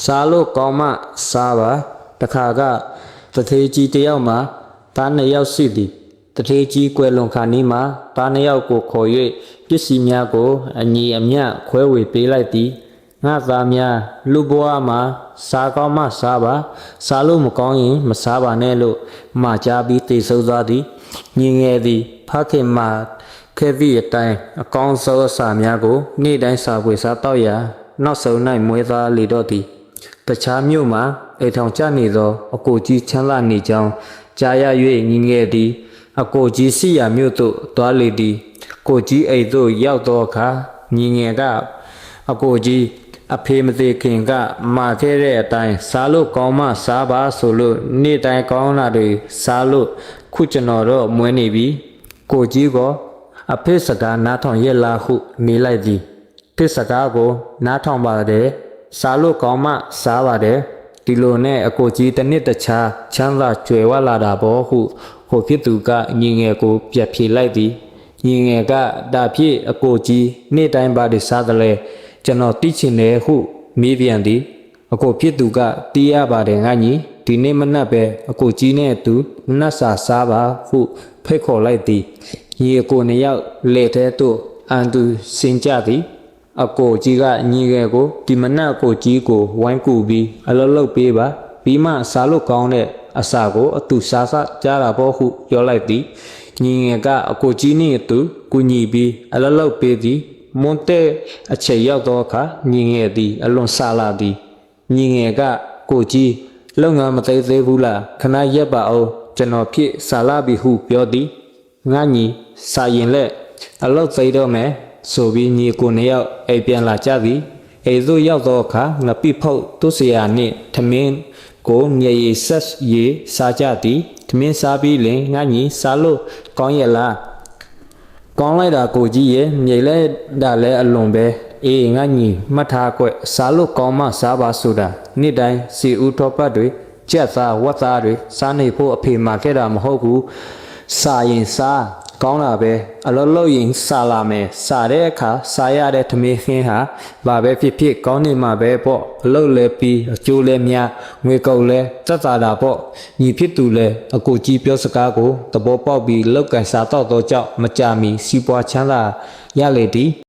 စားလို့ကောင်းမှစားပါတခါကတထေးကြီးတယောက်မှာသားနှစ်ယောက်ရှိသည်တထေးကြီးကွယ်လွန်ခါနီးမှာသားနှစ်ယောက်ကိုခေါ်၍ပစ္စည်းများကိုအညီအမျှခွဲဝေပေးလိုက်သည်ငါသားများလူဘဝမှာစားကောင်းမှစားပါစားလို့မကောင်းရင်မစားပါနဲ့လို့မှာကြားပြီးတိတ်ဆုံးသွားသည်ညီငယ်သည်ဖခင်မှာခဲ့သည့်အတိုင်းအကောင်းဆုံးအစာများကိုနေ့တိုင်းစားပွေစားတော့ရာနောက်ဆုံး၌မွေးသားလေတော့သည်တခြားမြို့မှာအိမ်ထောင်ကျနေသောအကိုကြီးချမ်းသာနေကြောင်းကြားရ၍ညီငယ်သည်အကိုကြီးစီရမြို့သို့သွားလေသည်ကိုကြီးအိမ်သို့ရောက်သောအခါညီငယ်ကအကိုကြီးအဖေမသေးခင်ကမှာခဲ့တဲ့အတိုင်းစားလို့ကောင်းမှစားပါဆိုလို့နေ့တိုင်းကောင်းလာတွေစားလို့ခုကျွန်တော်တော့မွေးနေပြီကိုကြီးကအဖေစကားနားထောင်ရဲ့လားဟုမေးလိုက်သည်ဖေစကားကိုနားထောင်ပါတယ်စားလို့ကောင်းမှစားပါတယ်ဒီလိုနဲ့အကိုကြီးတစ်နှစ်တခြားချမ်းသာကြွယ်ဝလာတာပေါ့ဟုဟိုဖြစ်သူကညီငယ်ကိုပြတ်ဖြေလိုက်သည်ညီငယ်ကဒါဖြင့်အကိုကြီးနေ့တိုင်းပါဒီစားတယ်လေကျွန်တော်သိချင်တယ်ဟုမေးပြန်သည်အကိုဖြစ်သူကတီးရပါတယ်ငါညီဒီနေ့မနက်ပဲအကိုကြီးနဲ့အတူမနက်စာစားပါဟုဖိတ်ခေါ်လိုက်သည်ညီအကိုနှစ်ယောက်လက်ထဲသို့အန်တူစင်ကြသည်အကိုကြီးကညီငယ်ကိုဒီမနက်အကိုကြီးကိုဝိုင်းကူပြီးအလုပ်လုပ်ပေးပါပြီးမှစားလို့ကောင်းတဲ့အစာကိုအတူစားကြတာပေါ့ဟုပြောလိုက်သည်ညီငယ်ကအကိုကြီးနှင့်အတူကူညီပြီးအလုပ်လုပ်ပေးသည်မွန်တဲ့အချိန်ရောက်သောအခါညီငယ်သည်အလွန်စားလာသည်ညီငယ်ကကိုကြီးလုပ်ငန်းမသိသေးဘူးလားခဏရက်ပါအောင်ကျွန်တော်ဖြစ်စားလာပြီဟုပြောသည်ငါညီစားရင်လက်အလုပ်သိတော့မယ်ဆိုပြီးညီကိုနှစ်ယောက်အိမ်ပြန်လာကြသည်အိမ်သို့ရောက်သောအခါငပိဖုတ်သူဆရာနှင့်ထမင်းကိုမြေရီဆက်ရီစားကြသည်ထမင်းစားပြီးလင်ငါညီစားလို့ကောင်းရဲ့လားကောင်းလိုက်တာကိုကြီးရဲ့မြေလဲဒါလဲအလွန်ပဲအေးငါညီမှတ်ထားကွစားလို့ကောင်းမှစားပါဆိုတာနေ့တိုင်းစီဦးထောပတ်တွေကြက်သားဝက်သားတွေစားနေဖို့အဖေမှာခဲ့တာမဟုတ်ဘူးစားရင်စားကောင်းတာပဲအလောလို့ရင်စားလာမယ်စားတဲ့အခါစားရတဲ့ထမင်းခင်းဟာဘာပဲဖြစ်ဖြစ်ကောင်းနေမှာပဲပေါ့အလုပ်လဲပြီးအကျိုးလဲများငွေကုန်လဲသက်သာတာပေါ့ညီဖြစ်သူလဲအကိုကြီးပြောစကားကိုသဘောပေါက်ပြီးလောက်ကန်စားတော့ကြောင့်မကြမီစီးပွားချမ်းသာရလေသည်